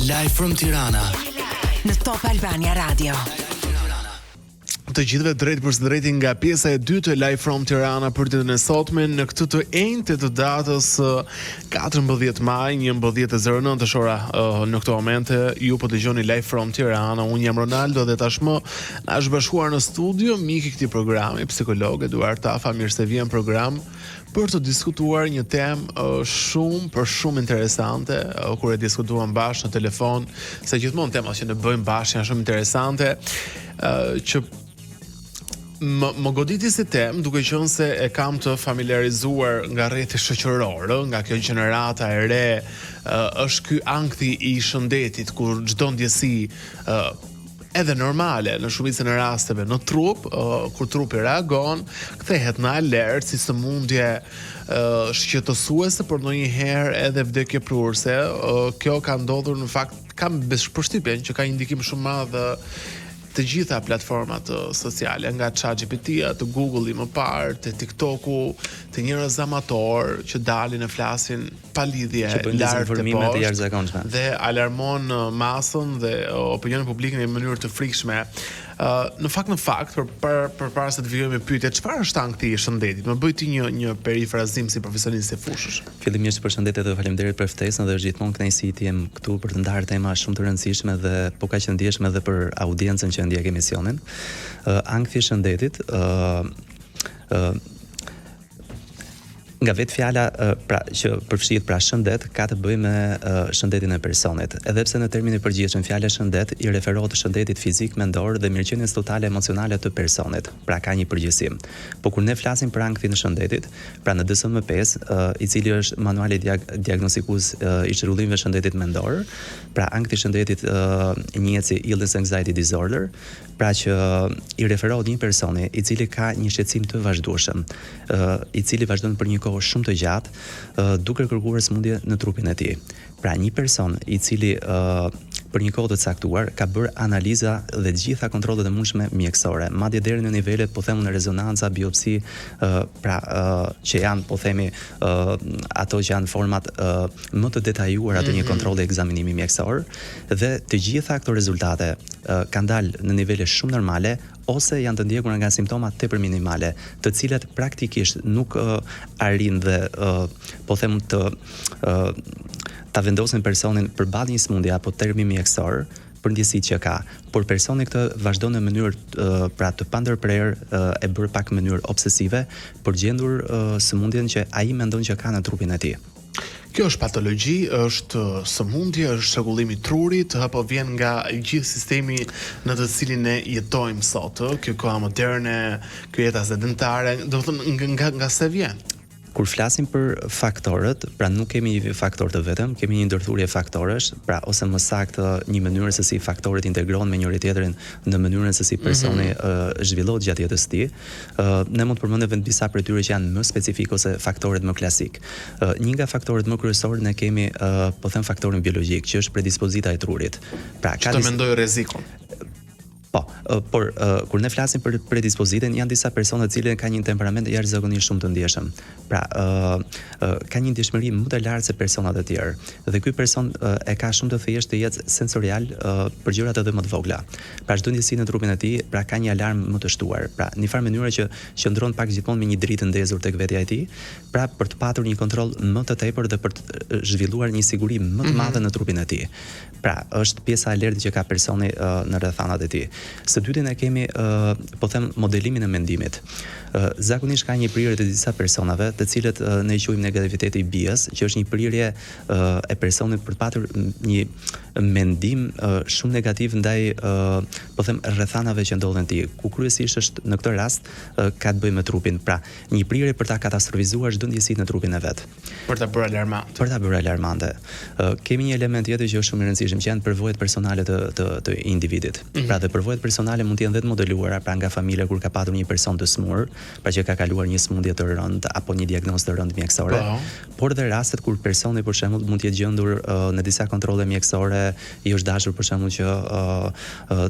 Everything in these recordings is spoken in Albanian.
Live from Tirana në Top Albania Radio. Të gjithëve drejt për së drejti nga pjesa e dytë e Live from Tirana për ditën e sotme në këtë të enjtë të datës 14 maj, 11:09 të shora. Në këto momente ju po dëgjoni Live from Tirana. Unë jam Ronaldo dhe tashmë na është bashkuar në studio miki i këtij programi, psikolog Eduard Tafa. Mirë se vjen program për të diskutuar një temë shumë interesante, kur e diskutuam bashkë në telefon, se gjithmonë temat që ne bëjmë bashkë janë shumë interesante, që më goditi si temë, duke qenë se e kam të familiarizuar nga rrjeti shoqëror, nga kjo gjenerata e re, është ky ankthi i shëndetit, kur çdo ndjesi edhe normale në shumicën e rasteve në trup, kur trupi reagon, kthehet në alert si sëmundje shqetësuese, por ndonjëherë edhe vdekje prurse. Kjo ka ndodhur, në fakt kam përshtypjen që ka një ndikim shumë madh të gjitha platformat sociale, nga ChatGPT-a, të Google-i më parë, të TikTok-u, të njerëz amator që dalin e flasin pa lidhje lart të poshtë dhe alarmon masën dhe opinionin publikun në mënyrë të frikshme. Në fakt, përpara se të vijojmë me pyetje, çfarë është ankthi i shëndetit? Më bëj ti një perifrazim si profesionist i fushës. Fillimisht përshëndetje dhe faleminderit për ftesën, dhe është gjithmonë kënaqësi të jem këtu për të ndarë tema shumë të rëndësishme dhe po kaq të ndjeshme edhe për audiencën që ndjek emisionin. Ankthi i shëndetit, nga vetë fjala që përfshihet pra shëndet, ka të bëjë me shëndetin e personit. Edhe pse në termin e përgjithshëm fjala shëndet i referohet të shëndetit fizik, mendor dhe mirëqenies totale emocionale të personit. Pra ka një përgjithësim. Po kur ne flasim për ankthin e shëndetit, pra në DSM-5, i cili është manuali diagnostikues i çrregullimeve të shëndetit mendor, pra ankthi i shëndetit njihet si illness anxiety disorder, pra që i referohet një personi i cili ka një shqetësim të vazhdueshëm, i cili vazhdon për një kohë shumë të gjatë, duke kërkuar sëmundje në trupin e tij. Pra një person i cili për një kohë të caktuar ka bërë analiza dhe të gjitha kontrollet e mundshme mjekësore, madje deri në nivele, po them, në rezonanca, biopsi, që janë, po themi, ato që janë format më të detajuara të një kontrolli ekzaminimi mjekësor, dhe të gjitha këto rezultate kanë dalë në nivele shumë normale ose janë të ndjekur nga simptoma tepër minimale, të cilat praktikisht nuk arrin dhe po them ta vendosin personin përballë një sëmundje apo termi mjekësor për ndjesitë që ka, por personi këtë vazhdon në mënyrë pra të pandërprer, e bërë pak në mënyrë obsesive për gjendur sëmundjen që ai mendon që ka në trupin e tij. Kjo është patologji, është sëmundje, është çrregullim i trurit, apo vjen nga gjithë sistemi në të cilin ne jetojmë sot, kjo koha moderne, kjo jeta sedentare, do të thonë nga se vjen. Kur flasim për faktorët, pra nuk kemi një faktor të vetëm, kemi një ndërthurje faktorësh, pra ose më saktë një mënyrë se si faktorët integrohen me njëri tjetrin në mënyrën se si personi zhvillohet gjatë jetës së tij. Ne mund të përmendim vetëm disa prej tyre që janë më specifik ose faktorët më klasik. Një nga faktorët më kryesorë ne kemi po them faktorin biologjik, që është predispozita e trurit. Pra ka mendoj rrezikun. Po, por kur ne flasim për predispozitën, janë disa persona të cilët kanë një temperament jashtëzakonisht shumë të ndjeshëm. Pra, ka një ndjeshmëri më të lartë se personat e tjerë. Dhe ky person e ka shumë të thjeshtë të jetë sensorial për gjërat edhe më të vogla. Pra çdo ndjesi në trupin e tij, pra ka një alarm më të shtuar. Pra, në farë mënyrë që qëndron pak gjithmonë me një dritë ndezur tek vetja e tij, pra për të patur një kontroll më të tepër dhe për të zhvilluar një siguri më të madhe në trupin e tij. Pra, është pjesa alertë që ka personi në rrethanat e tij. Së dyti ne kemi po them modelimin e mendimit. Zakonisht ka një prirje të disa personave, të cilët ne i quajmë negativiteti i bias, që është një prirje e personit për të patur një mendim shumë negativ ndaj po them rrethanave që ndodhen ti, ku kryesisht është në këtë rast ka të bëjë me trupin. Pra, një prirje për ta katastrofizuar çdo ndjesi në trupin e vet. Për ta bërë alarmante. Kemi një element tjetër që është shumë i rëndësishëm, që janë përvojat personale të individit. Pra, dhe përvojat nevojat personale mund të jenë dhe të modeluara, pra nga familja kur ka patur një person të smur, pra që ka kaluar një smundje të rëndë apo një diagnozë të rëndë mjekësore, por dhe rastet kur personi për shembull mund të jetë gjendur në disa kontrolle mjekësore, i është dashur për shembull që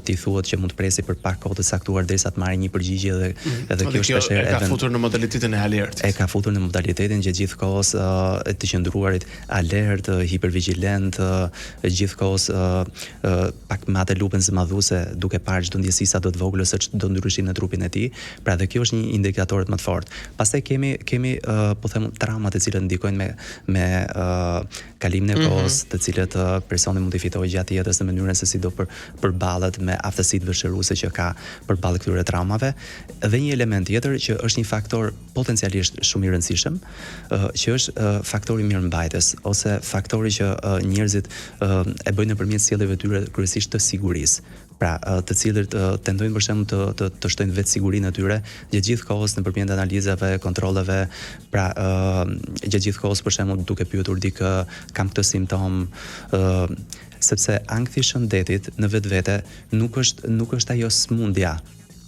ti thuhet që mund të presi për pak kohë të saktuar derisa të marrë një përgjigje dhe edhe kjo është shpesh e ka futur në modalitetin e alertit. E ka futur në modalitetin gjithë kohës të qëndruarit alert, hipervigjilent, gjithkohës pak me atë lupën zëmadhuese duke parë çdo ndjesi sa do të vogël ose çdo ndryshim në trupin e tij. Pra dhe kjo është një indikator më të fortë. Pastaj kemi po them traumat të cilët ndikojnë me kalimin e kohës, të cilët personi mund të fitojë gjatë jetës në mënyrën se si do përballet me aftësitë vështiruese që ka përballë këtyre traumave. Dhe një element tjetër që është një faktor potencialisht shumë i rëndësishëm, që është faktori mirëmbajtës ose faktori që njerëzit e bëjnë nëpërmjet sjelljeve të tyre kryesisht të sigurisë. Pra, të cilët tendojnë për shembull të shtojnë vetë sigurinë e tyre gjatë gjithë kohës nëpërmjet analizave, kontrolleve, pra gjatë gjithë kohës për shembull duke pyetur dikë kam këtë simptom, sepse ankthi i shëndetit në vetvete nuk është ajo smundja.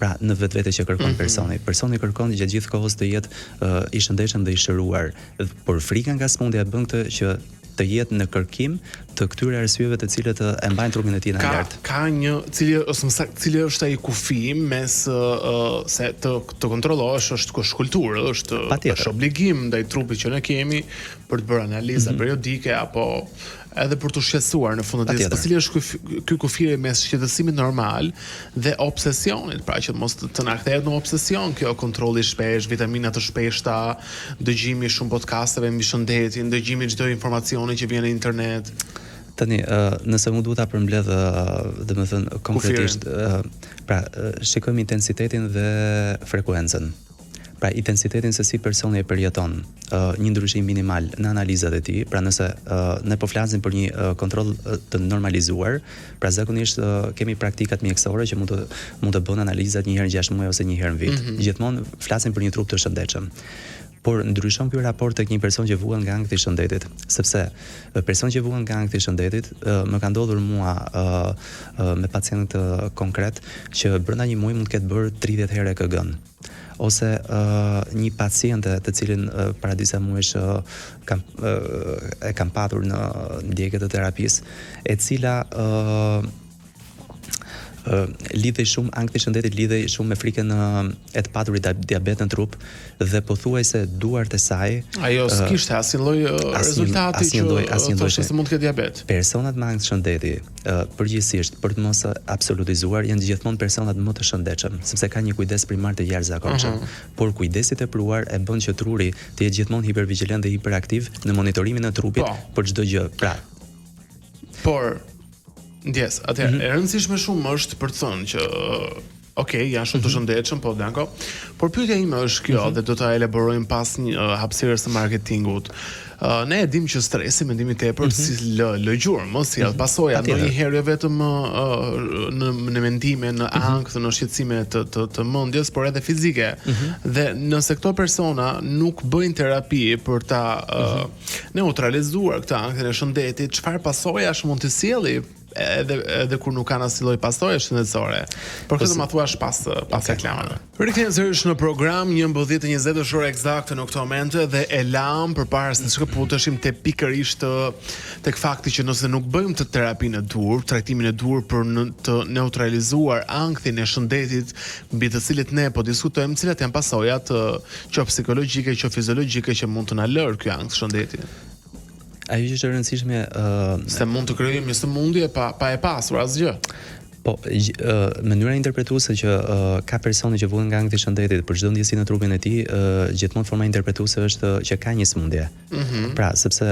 Pra në vetvete që kërkon personi. Personi kërkon gjatë gjithë kohës të jetë i shëndetshëm dhe i shëruar, por frika nga smundja bën këtë që të jetë në kërkim të këtyre arsyeve të cilët e mbajnë trupin e tij në alert. Ka një cili është ai kufi mes se të kontrollosh është kulturë, është obligim ndaj trupit që ne kemi për të bërë analiza periodike apo edhe për të shqetësuar në fund të ditës. Cili është ky kufiri mes shqetësimit normal dhe obsesionit, pra që mos të na kthehet në obsesion kjo kontrolli shpesh, vitamina të shpeshta, dëgjimi shumë podcasteve mbi shëndetin, dëgjimi çdo informacioni që vjen në internet. Tani, nëse unë duhet ta përmbledh, domethënë konkretisht, pra shikojmë intensitetin dhe frekuencën. Pra intensitetin se si personi e përjeton një ndryshim minimal në analizat e tij, pra nëse ne po flasim për një kontroll të normalizuar, pra zakonisht kemi praktikat mjekësore që mund të bëjnë analizat një herë në 6 muaj ose një herë në vit. Gjithmonë flasim për një trup të shëndetshëm. Por ndryshon ky raport tek një person që vuan nga ankthi i shëndetit, sepse person që vuan nga ankthi i shëndetit më ka ndodhur mua me pacient konkret që brenda një muaji mund të ketë bërë 30 herë EKG-n. Ose një paciente të cilin para disa muajsh e kam patur në ndjekjet e terapisë, e cila lidhej shumë ankthi i shëndetit, lidhej shumë me frikën e të paturit diabet në trup dhe pothuajse duart e saj ajo s'kishte asnjë lloj rezultati që thoshte se mund të ketë diabet. Personat me ankth shëndeti përgjithsisht për të mos absolutizuar janë gjithmonë personat më të shëndetshëm, sepse kanë një kujdes primar të jashtëzakonshëm. Por kujdesi i tepruar e bën që truri të jetë gjithmonë hipervigjilent dhe hiperaktiv në monitorimin e trupit për çdo gjë. Pra, ndjes, atëherë e rëndësishme shumë është për të thënë që janë shumë të shëndetshëm, po danko. Por pyetja ime është kjo dhe do ta elaborojmë pas një hapësirës së marketingut. Ne e dim që stresi, mendimi i tepërt si lë gjurmë, si pasoja ndonjëherë vetëm në mendime, në ankth, në shqetësime të mendjes, por edhe fizike. Dhe nëse këto persona nuk bëjnë terapi për ta neutralizuar këtë ankthin e shëndetit, çfarë pasojash mund të sjellë edhe kur nuk kanë asnjë lloj pasoje shëndetësore. Por këtë ma thuash pas reklamave. Rikthehemi sërish në program 11:20 është ora eksakte në këtë moment dhe e lam përpara se të shkëputeshim te pikërisht tek fakti që nëse nuk bëjmë të terapinë e dur, trajtimin e dur për të neutralizuar ankthin e shëndetit mbi të cilët ne po diskutojmë, cilat janë pasojat që psikologjike, që fiziologjike që mund të na lërë ky ankth shëndeti. Ajo që është e rëndësishme se mund të krijojmë një sëmundje pa e pasur asgjë. Po, mënyra interpretuese që ka personi që vuan nga ankthi i shëndetit për çdo ndjesi në trupin e tij, gjithmonë forma interpretuese është që ka një sëmundje. Pra, sepse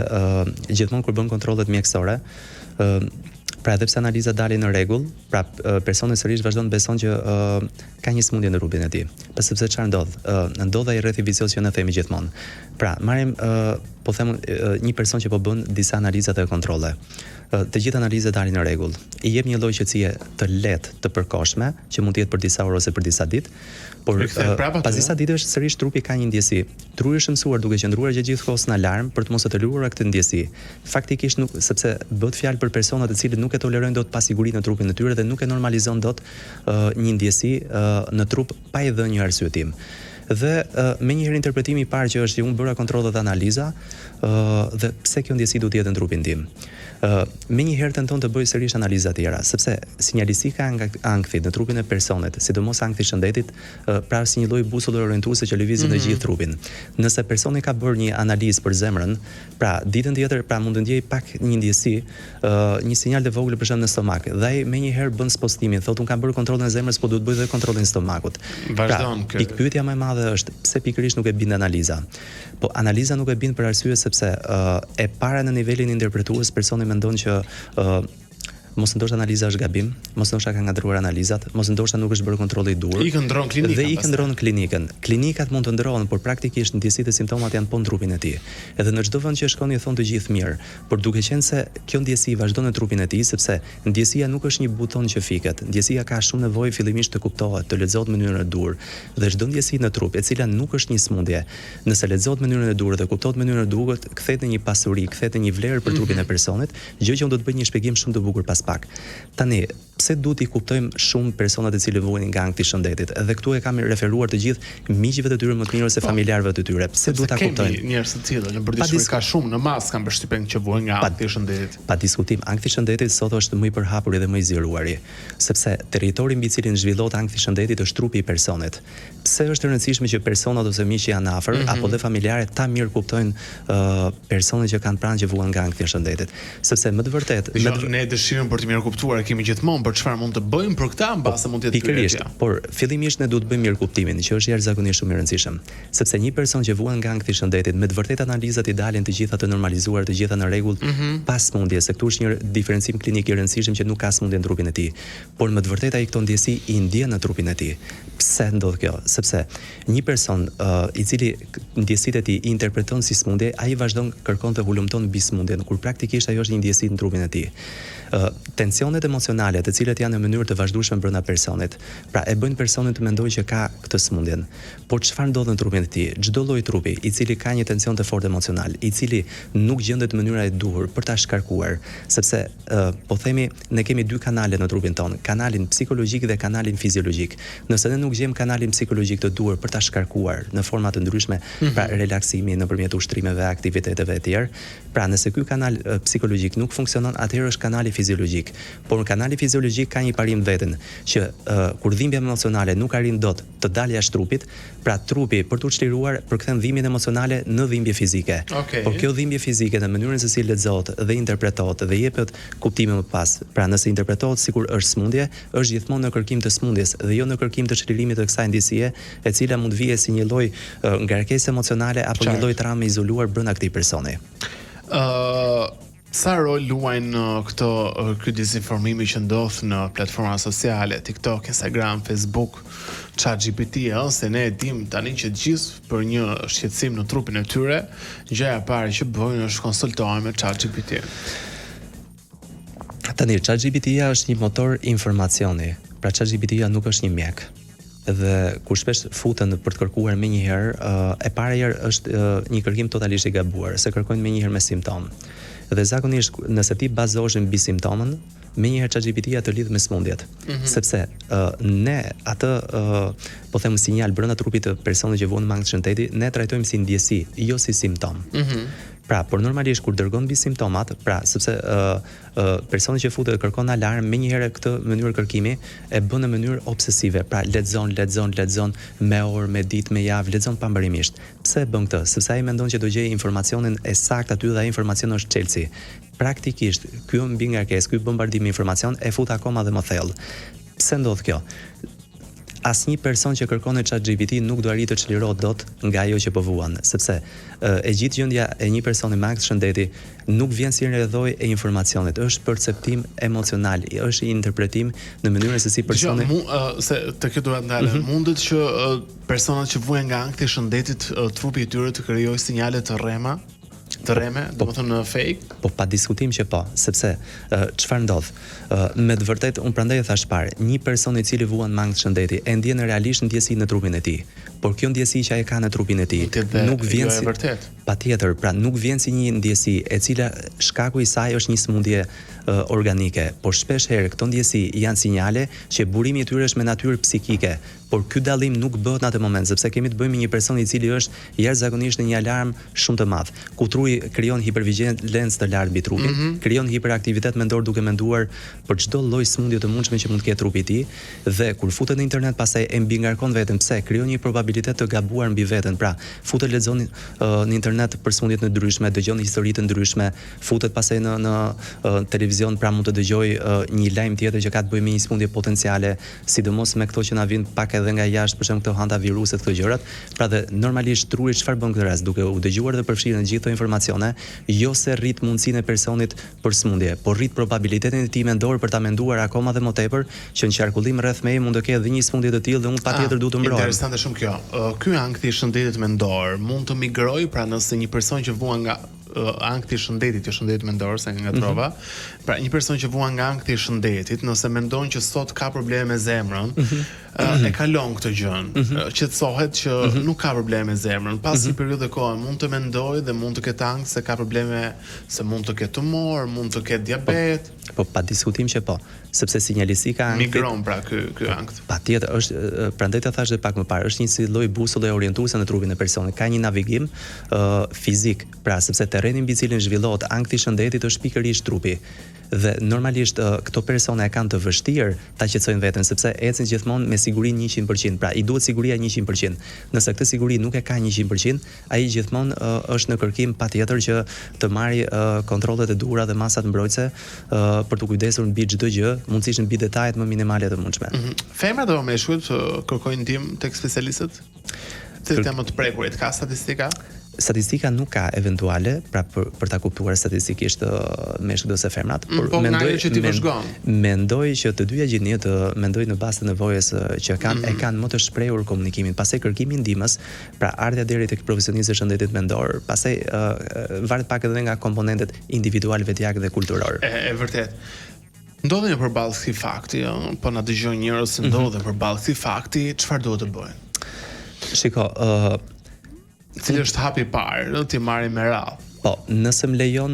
gjithmonë kur bën kontrollet mjekësore, pra edhe pse analizat dalin në rregull, pra personi sërish vazhdon të beson që ka një sëmundje në trupin e tij. Sepse çfarë ndodh? Ndodh ai rreth i vicioz që ne themi gjithmonë. Pra, marrim po them një person që po bën disa analiza dhe kontrolle. Të gjithë analizat dalin në rregull. I jep një lloj qetësie të lehtë, të përkohshme, që mund të jetë për disa orë ose për disa ditë, por pas disa ditësh sërish trupi ka një ndjesi. Trupi është mësuar duke qëndruar gjithë kohës në alarm për të mos e toleruar këtë ndjesi. Faktikisht nuk, sepse bëhet fjalë për persona të cilët nuk e tolerojnë dot pasigurinë në trupin e tyre dhe nuk e normalizon dot një ndjesi në trup pa i dhënë një arsyetim. Dhe me njëherë interpretimi i parë që është që unë bëra kontrolle dhe analiza dhe pse kjo ndjesi duhet të jetë në trupin tim. Me njëherë tenton të bëj sërish analiza të tjera, sepse sinjalistika nga ankthit në trupin e personit, sidomos ankthi i shëndetit, pra si një lloj busulle orientuese që lëvizin në gjithë trupin. Nëse personi ka bërë një analizë për zemrën, pra ditën tjetër pra mund të ndjej pak një ndjesi, një sinjal të vogël për shemb në stomak, dhe ai me njëherë bën spostimin, thotë unë kam bërë kontrollin e zemrës, po duhet bëj edhe kontrollin e stomakut. Vazhdon pra, pikpyetja më e madhe është pse pikërisht nuk e bind analiza. Po analiza nuk e bind për arsye sepse e para në nivelin interpretues personi mendon që mos ndoshta analiza është gabim, mos ndoshta ka ngatruar analizat, mos ndoshta nuk është bërë kontrolli i duhur. I ndron klinikën. Dhe i ndron klinikën. Klinikat mund të ndrohen, por praktikisht ndjesitë e simptomat janë po në trupin e tij. Edhe në çdo vend që shkoni thon të gjithë mirë, por duke qenë se kjo ndjesi vazhdon në trupin e tij, sepse ndjesia nuk është një buton që fiket. Ndjesia ka shumë nevojë fillimisht të kuptohet, të lexohet në mënyrën e duhur. Dhe çdo ndjesi në trup, e cila nuk është një smundje, nëse lexohet në mënyrën e duhur dhe kuptohet në mënyrën e duhur, kthehet në një pasuri, kthehet në një vlerë për trupin e personit, gjë që unë do të bëj një shpjegim shumë të bukur pas pak. Tani, pse duhet I kuptojmë shumë personat e cilët vuajnë nga ankthi I shëndetit? Edhe këtu e kam referuar të gjithë miqve të tyre më të mirë ose familjarëve të tyre. Pse duhet ta kuptojmë? Njerëz të cilët në përditshmëri ka shumë në mas kanë përshtypjen që vuajnë nga ankthi I shëndetit. Pa diskutim, ankthi I shëndetit sot është më I përhapur dhe më I zgjeruari, sepse territori mbi cilin zhvillohet ankthi I shëndetit është trupi I personit. Pse është e rëndësishme që personat ose miqtë janë afër apo dhe familjarët ta mirë kuptojnë personat që kanë pranë që vuajnë nga ankthi I shëndetit, sepse më të vërtet ne dëshirojmë për të mirë kuptuar, kemi gjithmonë për çfarë mund të bëjmë për këtë, mbase mund të jetë pikërisht, por fillimisht ne duhet të bëjmë mirë kuptimin, që është jashtëzakonisht shumë I rëndësishëm, sepse një person që vuan nga ankthi I shëndetit, me të vërtetë analizat I dalin të gjitha të normalizuar, të gjitha në rregull, pa smundje, se këtu është një diferencim klinik I rëndësishëm që nuk ka smundje në trupin e tij, por me të vërtetë ai këto ndjesi I ndjen në trupin e tij. Pse ndodh kjo? Sepse një person I cili ndjesitë e tij I interpreton si smundje, ai vazhdon kërkon të hulumton mbi smundjen, kur praktikisht ajo është një ndjesi në trupin e tij. Tensionet emocionale, të cilat janë në mënyrë të vazhdueshme brenda personit, pra e bëjnë personin të mendojë që ka këtë smundjen. Por çfarë ndodh në trupin e tij? Çdo lloj trupi I cili ka një tension të fortë emocional, I cili nuk gjendet në mënyra e duhur për ta shkarkuar, sepse po themi ne kemi dy kanale në trupin ton, kanalin psikologjik dhe kanalin fiziologjik. Nëse ne nuk gjejmë kanalin psikologjik të duhur për ta shkarkuar në forma të ndryshme, pra relaksimi nëpërmjet ushtrimeve, aktiviteteve e tjerë, pra nëse ky kanal psikologjik nuk funksionon, atëherë është kanali fiziologjik. Por kanali fiziologjik ka një parim veten, që kur dhimbja emocionale nuk arrin dot të dalë jashtë trupit, pra trupi për të çliruar përkthen dhimbjen emocionale në dhimbje fizike. Por kjo dhimbje fizike në mënyrën se si lexohet dhe interpretohet dhe jepet kuptime më pas, pra nëse interpretohet sikur është smundje, është gjithmonë në kërkim të smundjes dhe jo në kërkim të çlirimit të kësaj ndjesie, e cila mund vije si një lloj ngarkesë emocionale apo një lloj traume izoluar brenda këtij personi. Sa rol luajnë ky dezinformimi që ndodh në platforma sociale, TikTok, Instagram, Facebook, ChatGPT, ose ne e dim tani që gjithë për një shqetësim në trupin e tyre, gjëja e parë që bëjnë është konsultohen me ChatGPT. Tani ChatGPT-ja është një motor informacioni, pra ChatGPT-ja nuk është një mjek. Dhe kur shpesh futen për të kërkuar menjëherë, e para herë është një kërkim totalisht I gabuar, se kërkojnë menjëherë me simptom. Dhe zakonisht nëse ti bazohesh mbi simptomën, menjëherë ChatGPT-ja të lidh me smundjet, sepse ne atë po them sinjal brenda trupit të personit që vuan me ankth shëndeti, ne trajtojmë si ndjesi, jo si simptom. Pra, por normalisht kur dërgon mbi simptomat, pra sepse personi që futet kërkon alarm, menjëherë këtë mënyrë kërkimi e bën në mënyrë obsesive, pra lexon me orë, me ditë, me javë, lexon pambarimisht. Pse e bën këtë? Sepse ai mendon që do gjejë informacionin e saktë aty dhe ai informacion është çelësi. Praktikisht, ky mbi ngarkesë, ky bombardim me informacion e fut akoma dhe më thellë. Pse ndodh kjo? Asnjë person që kërkon në ChatGPT nuk do arrijë të çlirohet dot nga ajo që po vuan, sepse e gjithë gjendja e një personi me ankth shëndeti nuk vjen si rrjedhoj e informacionit, është perceptim emocional, është interpretim në mënyrën se si personi se të kjo duhet ndalë, mundet që personat që vuajnë nga ankthi shëndetit trupi I tyre të krijojë sinjale të rrema? të rreme, domethënë fake? Po pa diskutim që po, sepse çfarë ndodh? Me të vërtetë un prandaj e thash parë, një person i cili vuan mangë shëndeti e ndjen realisht ndjesinë në trupin e tij. Por kjo ndjesi që ai ka në trupin e tij nuk vjen si vërtet. Patjetër, pra nuk vjen si një ndjesi e cila shkaku i saj është një sëmundje organike, por shpesh herë këto ndjesi janë sinjale që burimi i tyre është me natyrë psikike, por ky dallim nuk bëhet në atë moment, sepse kemi të bëjmë me një person i cili është jashtëzakonisht në një alarm shumë të madh. Ku trupi krijon hipervigjilencë të lartë mbi trupin, krijon hiperaktivitet mendor duke menduar për çdo lloj sëmundje të mundshme që mund të ketë trupi i tij, dhe kur futet në internet pastaj e mbingarkon veten, pse krijon një probabilitet të gabuar mbi veten. Pra, futet lexon në internet për sëmundje të ndryshme, dëgjon histori të ndryshme, futet pastaj në televizion, pra mund të dëgjoj një lajm tjetër që ka të bëjë me një sëmundje potenciale, sidomos me këto që na vijnë pak edhe nga jashtë, për shembull këto hantaviruset, këto gjërat. Pra dhe normalisht truri çfarë bën këtë rast, duke u dëgjuar dhe përfshirë në gjithë këto informacione, jo se rrit mundësinë e personit për sëmundje, por rrit probabilitetin e tij mendor për ta menduar akoma dhe më tepër që në qarkullim rreth meje mund të ketë edhe një sëmundje të tillë dhe unë patjetër duhet të mbrohem. Interesante shumë kjo. Ky ankthi i shëndetit mendor mund të migrojë, pra nëse një person që vuan nga ankthi i shëndetit, jo shëndetit mendor, se nga trova. Pra një person që vuan nga ankthi i shëndetit, nëse mendon që sot ka probleme me zemrën, e kalon këtë gjën, qetësohet që nuk ka probleme me zemrën, pas një periudhe kohe mund të mendojë dhe mund të ketë ankth se ka probleme, se mund të ketë tumor, mund të ketë diabet. Po pa diskutim që po, sepse sinjalistika migron pra ky ankth. Patjetër është, prandaj të thash edhe pak më parë, është një si lloj busulle orientuese në trupin e personit, ka një navigim fizik, pra sepse terreni mbi cilin zhvillohet ankthi i shëndetit është pikërisht trupi. Dhe normalisht këto persona e kanë të vështirë ta qetësojnë veten, sepse ecin gjithmonë me sigurinë 100%. Pra i duhet siguria 100%. Nëse këtë siguri nuk e ka 100%, ai gjithmonë është në kërkim patjetër që të marrë kontrollet e duhura dhe masat mbrojtëse për të kujdesur mbi çdo gjë, mundësisht mbi detajet më minimale të mundshme. Femrat dhe meshkujt kërkojnë ndihmë tek specialistët? Të temë të prekurit, ka statistika? Statistika nuk ka eventuale, pra për ta kuptuar statistikisht meshkujt ose femrat, por mendoj që të dyja gjinit mendoj në bazë të nevojës që kanë, e kanë më të shprehur komunikimin, pastaj kërkimi ndihmës, pra ardha deri tek profesionistë e shëndetit mendor, pastaj varet pak edhe nga komponentet individual, vetjak dhe kulturor. E vërtet. Ndodhen përballë këtij fakti, po na dëgjojnë njerëz që ndodhen përballë këtij fakti, çfarë duhet të bëjnë? Shiko, cili është hapi i parë, ti marrim me radhë. Po, nëse më lejon,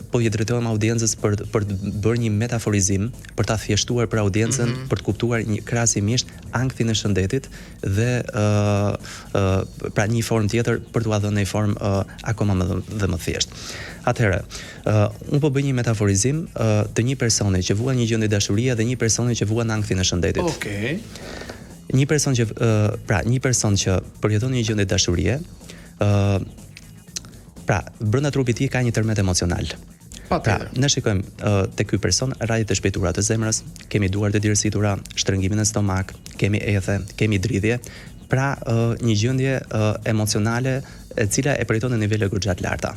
po i drejtohem audiencës për të bërë një metaforizim, për ta thjeshtuar për audiencën, për të kuptuar krahasimisht anktin e shëndetit dhe pra një formë tjetër për t'u dhënë një formë akoma më thjesht. Atëherë, unë po bëj një metaforizim të një personi që vuan një gjendje dashurie dhe një personi që vuan anktin e shëndetit. Okej. Një person që përjeton një gjendje dashurie, pra brenda trupit i tij ka një tërmet emocional. Pra, ne shikojmë te ky person rrajtjet e shpejtura të zemrës, kemi duart e dirësitura, shtrëngimin në stomak, kemi ethe, kemi dridhje, pra një gjendje emocionale e cila e përjeton në nivele goxha të larta.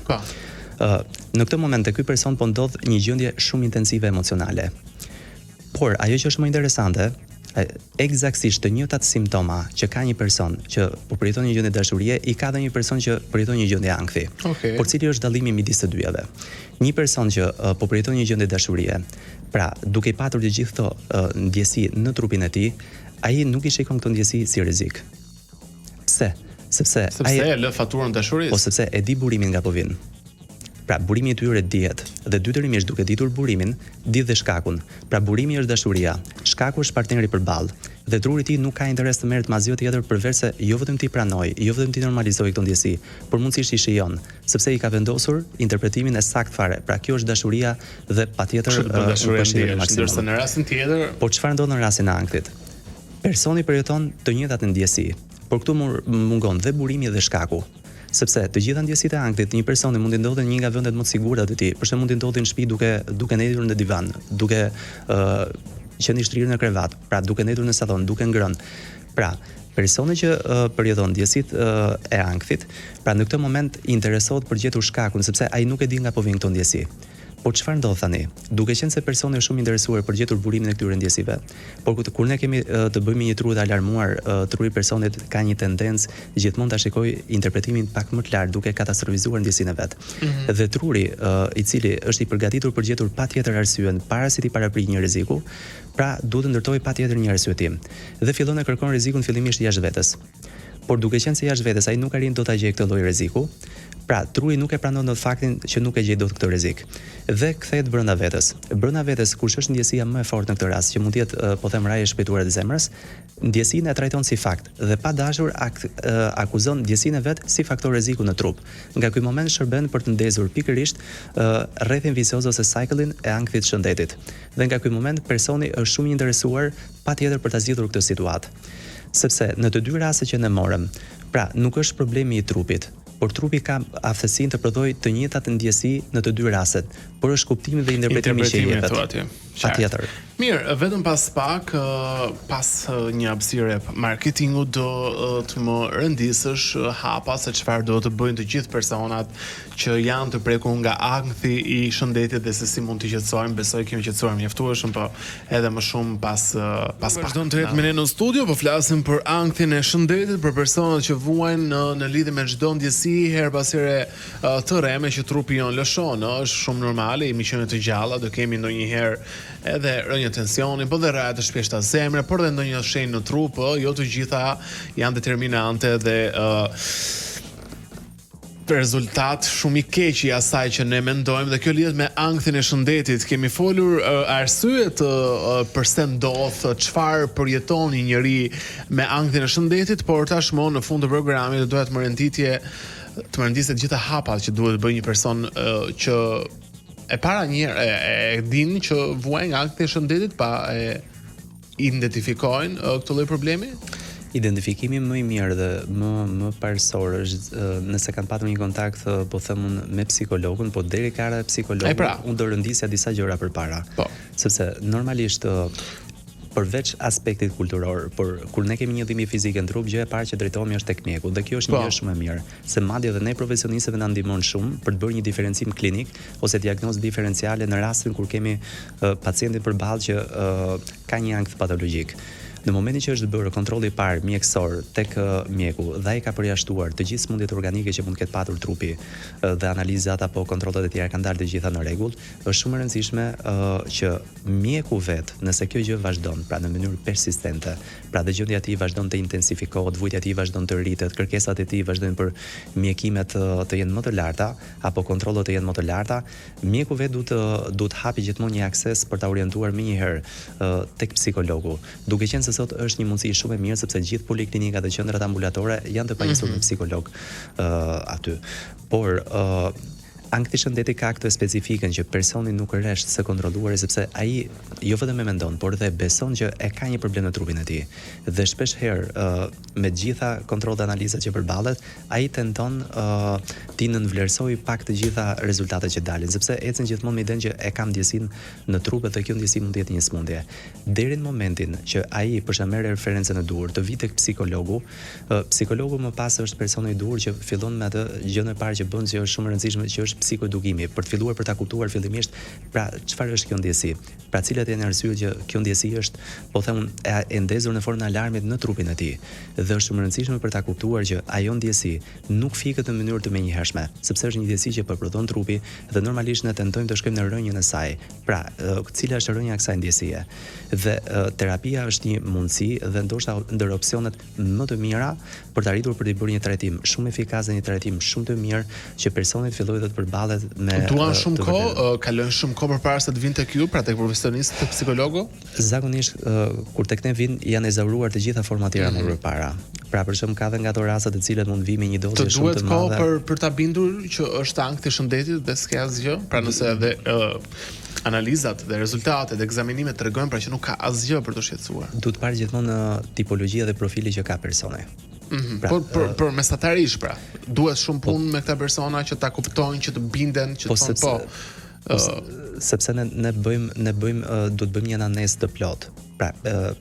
Në këtë moment te ky person po ndodh një gjendje shumë intensive emocionale. Por ajo që është më interesante, eksaktësisht të njëjtat simptoma që ka një person që po përjeton një gjendje dashurie, i ka edhe një person që përjeton një gjendje ankthi. Por cili është dallimi midis të dyjave? Një person që po përjeton një gjendje dashurie, pra duke i patur të gjithë këto ndjesi në trupin e tij, ai nuk i shikon këto ndjesi si rrezik. Pse? Sepse ai e lë faturën dashurisë. Po sepse e di burimin nga po vjen. Pra burimi i tyre dihet dhe dytërimisht duke ditur burimin, di dhe shkakun. Pra burimi është dashuria, shkaku është partneri përballë dhe truri i tij nuk ka interes të merret me asgjë tjetër përveç se jo vetëm ti pranoj, jo vetëm ti normalizoj këto ndjesi, por mundësisht i shijon, sepse i ka vendosur interpretimin e saktë fare. Pra kjo është dashuria dhe patjetër dashuria ndërsa në rastin tjetër, por çfarë ndodh në rastin e ankthit? Personi përjeton të njëjtat ndjesi, por këtu mungon dhe burimi dhe shkaku. Sepse të gjitha ndjesitë e ankthit një personi mund të ndodhen një nga vendet më të sigura të tij. Për shembull mund të ndodhin në shtëpi duke ndëtur në divan, duke qenë i shtrirë në krevat, pra duke ndëtur në sallon, duke ngrënë. Pra, personi që përjeton ndjesitë e ankthit, pra në këtë moment interesohet për gjetur shkakun, sepse ai nuk e di nga po vijnë këto ndjesi. Po çfarë ndodh tani? Duke qenë se personi është shumë i interesuar për gjetur burimin e këtyre ndjesive, por kur ne kemi të bëjmë një tru të alarmuar, truri i personit ka një tendencë gjithmonë ta shikojë interpretimin pak më të lartë duke katastrofizuar ndjesinë e vet. Dhe truri i cili është i përgatitur për gjetur patjetër arsyen para se ti paraprit një rreziku, pra duhet të ndërtojë patjetër një arsyetim. Dhe fillon të kërkon rrezikun fillimisht jashtë vetes. Por duke qenë se jashtë vetes ai nuk arrin dot ta gjejë këtë lloj rreziku, pra truri nuk e pranon dot faktin që nuk e gjej dot këtë rrezik dhe kthehet brenda vetes. Brenda vetes, kush është ndjesia më e fortë në këtë rast, që mund të jetë po them rrajë shpejtuare të zemrës, ndjesinë e trajton si fakt dhe pa dashur akuzon ndjesinë e vet si faktor rreziku në trup. Nga ky moment shërben për të ndezur pikërisht rrethin vicioz ose cycle-in e ankthit shëndetit. Dhe nga ky moment personi është shumë i interesuar patjetër për ta zgjidhur këtë situatë. Sepse në të dy rastet që ne morëm, pra nuk është problemi i trupit, por trupi ka aftësinë të prodhojë të njëjtat ndjesi në të dy rastet, por është kuptimi dhe interpretimi që i jepet. Patjetër. Mirë, vetëm pas një hapësire marketingu do të më rëndisësh hapa se çfarë do të bëjnë të gjithë personat që janë të prekur nga ankthi i shëndetit dhe se si mund të qetësojmë. Besoj kemi qetësuar mjaftueshëm, po edhe më shumë pas vazhdon të jetë me ne në studio, po flasim për ankthin e shëndetit, për personat që vuajnë në lidhje me çdo ndjesi her pas here të rreme që trupi jon lëshon, është shumë normale, jemi qenë të gjalla, do kemi ndonjëherë edhe rënje tensioni, po dhe rrajë të shpeshta zemre, por dhe ndonjë shenjë në trup, jo të gjitha janë determinante dhe rezultat shumë i keq i asaj që ne mendojmë, dhe kjo lidhet me ankthin e shëndetit. Kemi folur arsyet pse ndodh, çfarë përjeton një njeri me ankthin e shëndetit, por tashmë në fund të programit do të më rendisë të gjitha hapat që duhet të bëjë një person që e para njëherë e din që vuajnë nga ankthi i shëndetit pa e identifikojnë këtë lloj problemi? Identifikimi më i mirë dhe më parësor është nëse kanë patur një kontakt, po them unë, me psikologun, po deri ka ardhur psikologu, unë do rëndisja disa gjëra përpara. Po. Sepse normalisht përveç aspektit kulturor, por kur ne kemi një dhimbje fizike në trup, gjëja e parë që drejtohemi është tek mjeku, dhe kjo është një gjë shumë e mirë, se madje edhe ne profesionistëve na ndihmon shumë për të bërë një diferencim klinik ose diagnozë diferenciale në rastin kur kemi pacientin përballë që ka një ankth patologjik. Në momentin që është bërë kontrolli i parë mjekësor tek mjeku dhe ai ka përjashtuar të gjithë smundjet organike që mund të ketë patur trupi dhe analizat apo kontrollet e tjera kanë dalë të gjitha në rregull, është shumë e rëndësishme që mjeku vet, nëse kjo gjë vazhdon, pra në mënyrë persistente, pra dhe gjendja e tij vazhdon të intensifikohet, vujtja e tij vazhdon të rritet, kërkesat e tij vazhdojnë për mjekimet të jenë më të larta apo kontrollet të jenë më të larta, mjeku vet duhet hapi gjithmonë një akses për ta orientuar më një herë tek psikologu, duke qenë sot është një mundësi shumë e mirë sepse gjithë poliklinikat dhe qendrat ambulatore janë të pajisur me psikolog aty. Por ankthi i shëndetit ka këtë specifikën që personi nuk rresht së kontrolluar, sepse ai jo vetëm e mendon, por dhe beson që e ka një problem në trupin e tij. Dhe shpesh herë me gjitha kontrollet dhe analizat që përballet, ai tenton ti nënvlerësoj pak të gjitha rezultatet që dalin, sepse ecën gjithmonë me idenë që e kam ndjesinë në trup dhe kjo ndjesi mund të jetë një smundje. Deri në momentin që ai merr referencën e duhur, të vi tek psikologu, psikologu më pas është personi i duhur që fillon me atë gjën e parë që bën, që është shumë e rëndësishme, që është psikoedukimi, për të filluar për ta kuptuar fillimisht pra çfarë është kjo ndjesi, pra cilat janë arsyet që kjo ndjesi është, po them, e ndezur në formë alarmit në trupin e tij. Dhe është shumë e rëndësishme për ta kuptuar që ajo ndjesi nuk fiket në mënyrë të menjëhershme, sepse është një ndjesi që po prodhon trupi dhe normalisht ne tentojmë të shkojmë në rrënjën e saj. Pra, cila është rrënja e kësaj ndjesie? Dhe terapia është një mundësi dhe ndoshta ndër opsionet më të mira për të arritur për të bërë një trajtim shumë efikaz dhe një trajtim shumë të mirë që personi të fillojë të përballet me duan shumë kohë, kalojnë shumë kohë përpara se të vinë tek ju, pra tek profesionist, tek psikologu? Zakonisht kur tek ne vinë janë ezauruar të gjitha format tjera më përpara. Pra për shemb ka edhe nga ato raste të cilat mund vi me një dozë shumë të madhe. Duhet kohë për ta bindur që është ankthi i shëndetit dhe s'ka asgjë, pra nëse edhe analizat dhe rezultatet dhe ekzaminimet tregojnë pra që nuk ka asgjë për të shqetësuar. Duhet parë gjithmonë tipologjia dhe profili që ka personi. Pra, por mesatarisht pra, duhet shumë punë me këta persona që ta kuptojnë, që të binden, që të thonë po. Sepse ne bëjmë duhet bëjmë një analizë të plotë. Pra,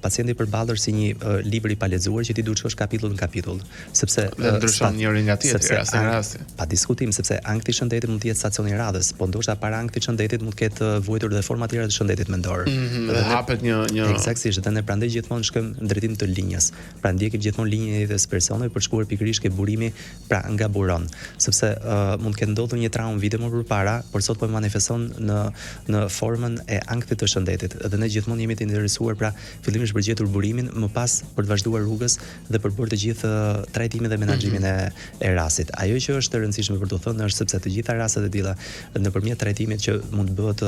pacienti përballur si një libër i palexuar që ti duhet shkosh kapitull në kapitull, sepse ndryshon njëri nga tjetri rasti nga rasti. Pa diskutim, sepse ankthi i shëndetit mund të jetë stacioni i radhës, po ndoshta para ankthit shëndetit mund të ketë vuajtur dhe forma tjera të shëndetit mendor. Dhe hapet një Eksaktësisht, dhe ne prandaj gjithmonë shkojmë në drejtim të linjës. Pra ndjekim gjithmonë linjën e jetës persone për shkuar pikërisht ke burimi, pra nga buron, sepse mund të ketë ndodhur një traumë vite më përpara, por sot po manifeston në formën e ankthit të shëndetit. Dhe ne gjithmonë jemi të interesuar pra fillimisht për gjetur burimin, më pas për të vazhduar rrugës dhe për bërë të gjithë trajtimin dhe menaxhimin e rastit. Ajo që është e rëndësishme për të thënë është sepse të gjitha rastet e tilla nëpërmjet trajtimit që mund të bëhet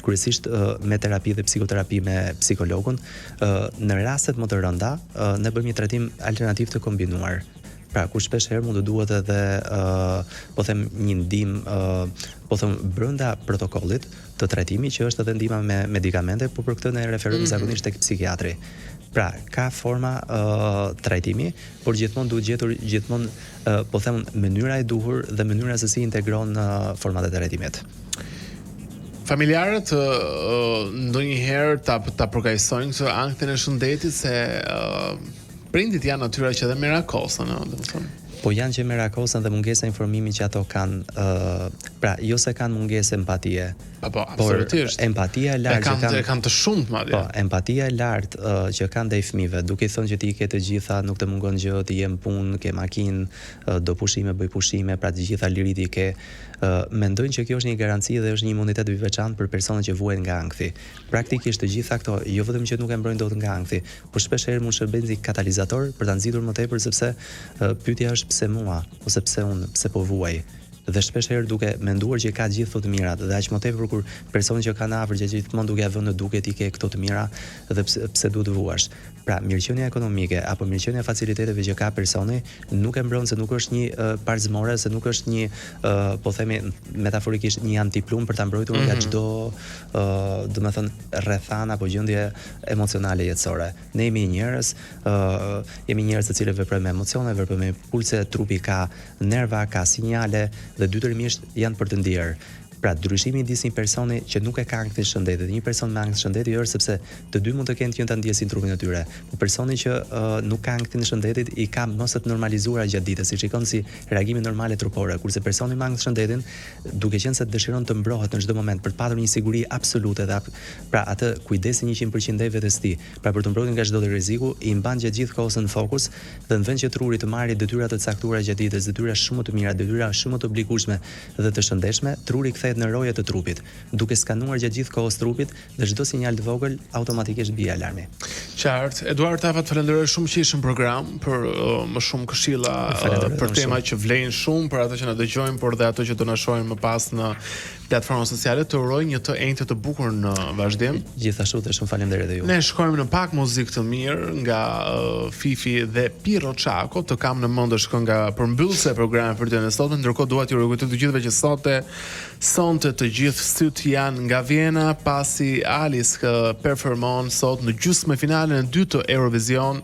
kryesisht me terapi dhe psikoterapi me psikologun, në rastet më të rënda ne bëjmë një trajtim alternativ të kombinuar. Pra, ku shpesh herë mund të duhet edhe po them një ndihmë po them brenda protokollit të trajtimit që është edhe ndihma me medikamente, por për këtë ne referojmë zakonisht tek psikiatri. Pra, ka forma trajtimi, por gjithmonë duhet gjetur po them mënyra e duhur dhe mënyra se si integron format e trajtimit. Familjarët ndonjëherë ta përkaqësojnë këtë ankthin e shëndetit se prindit janë natyra që edhe merakosën, domethënë. Po janë që merakosën dhe mungesa informimi që ato kanë, pra jo se kanë mungesë empatie. Po, absolutisht. Empatia e lartë kanë të shumtë madje. Po, empatia e lartë që kanë ndaj fëmijëve, duke i thënë që ti ke të gjitha, nuk të mungon gjë, ti je në punë, ke makinë, do pushime, bëj pushime, pra të gjitha lirit i ke. Mendojnë që kjo është një garanci dhe është një imunitet i veçantë për personat që vuajnë nga ankthi. Praktikisht të gjitha këto, jo vetëm që nuk e mbrojnë dot nga ankthi, por shpesh herë mund shërbejnë si katalizator për ta nxitur më tepër, sepse pyetja është pse mua ose pse unë, pse po vuaj. Dhe shpesh herë duke menduar që ka gjithë të mirat dhe aq më tepër kur personi që kanë afër që gjithmonë duke ia vënë duket i ke këto të mira dhe pse duhet të vuash. Pra, mirëqenia ekonomike apo mirëqenia faciliteteve që ka personi nuk e mbron se nuk është një parzmore, se nuk është një po themi metaforikisht një antiplum për ta mbrojtur nga çdo domethënë rrethana apo gjendje emocionale jetësore. Ne jemi njerëz, jemi njerëz të cilët veprojmë me emocione, veprojmë me pulse, trupi ka nerva, ka sinjale dhe dytërmisht janë për të ndier. Pra, ndryshimi midis një personi që nuk e ka anktin shëndetit dhe një person me anktin shëndetit është sepse të dy mund të kenë të njëjta ndjesin trupin e tyre. Por personi që nuk ka anktin shëndetit i ka mosë të normalizuara gjatë ditës, si shikon si reagime normale trupore, kurse personi me anktin shëndetin, duke qenë se dëshiron të mbrohet në çdo moment për të patur një siguri absolute dhe pra atë kujdesin 100% ndaj vetes tij, pra për të mbrojtur nga çdo rreziku, i mban gjatë gjithë kohës në fokus dhe në vend që truri të marrë detyra të caktuara gjatë ditës, detyra shumë të mira, detyra shumë të obligueshme dhe të shëndetshme, truri kthehet në roje të trupit, duke skanuar gjatë gjithë kohës trupit dhe çdo sinjal të vogël automatikisht bie alarmi. Qartë. Eduard Tafa, të falenderoj shumë që ishe në program për më shumë këshilla për tema që vlejnë shumë për ato që na dëgjojnë, por dhe ato që do na shohin më pas në platforma sociale. Të uroj një të enjtë të bukur në vazhdim. Gjithashtu të shumë faleminderit edhe ju. Ne shkojmë në pak muzikë të mirë nga Fifi dhe Pirro Çako. Të kam në mend është kënga përmbyllëse e programit për ditën e sotme, ndërkohë dua t'ju rregoj të gjithëve që sonte të gjithë syt janë nga Vjena, pasi Alice performon sot në gjysmëfinalen e dytë të Eurovision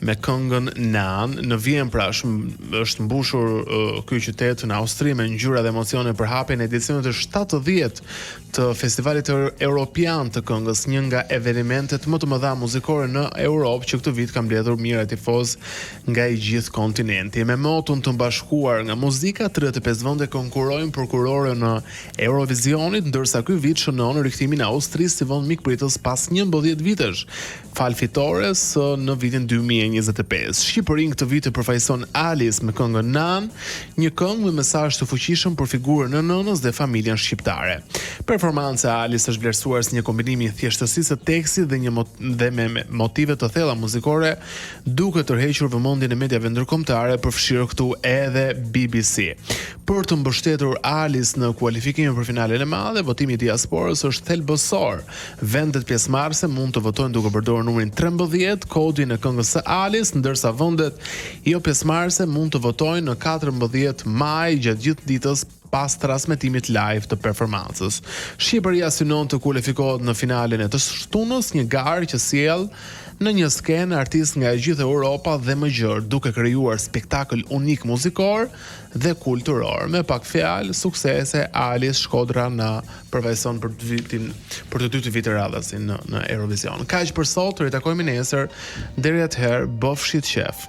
me këngën Nan. Në Vjenë pra është mbushur ky qytet në Austri me ngjyra dhe emocione për hapjen e edicionit të 70 të festivalit europian të këngës, një nga evenimentet më të mëdha muzikore në Europë që këtë vit ka mbledhur mijëra tifoz nga i gjithë kontinenti. Me motun të mbashkuar nga muzika, 35 vende konkurrojnë për kurore në Eurovisionit, ndërsa ky vit shënon rikthimin e Austrisë si vend mikpritës pas 11 vitesh, fal fitores në vitin 2025. Shqipërinë këtë vit e përfaqëson Alice me këngën Nan, një këngë me mesazh të fuqishëm për figurën e nënës dhe familjen shqiptare. Performanca e Alice është vlerësuar si një kombinim i thjeshtësisë së tekstit dhe me motive të thella muzikore, duke tërhequr vëmendjen e mediave ndërkombëtare, përfshirë këtu edhe BBC. Për të mbështetur Alice në kualifikimin për finalen e madhe, votimi i diasporës është thelbësor. Vendet pjesëmarrëse mund të votojnë duke përdorur numrin 13, kodin e këngës së Alice, ndërsa vendet jo pjesëmarrëse mund të votojnë në 14 maj gjatë gjithë ditës pas transmetimit live të performancës. Shqipëria synon të kualifikohet në finalen e të shtunës, një garë që sjell në një skenë artist nga e gjithë Europa dhe më gjërë, duke krijuar spektakël unik muzikor dhe kulturor. Me pak fjalë, suksese Alice Shkodra në përvajson për të dytë vit të radhës në Eurovision. Kaq për sot, ritakojmë nesër. Deri atëherë, bëfshit qef.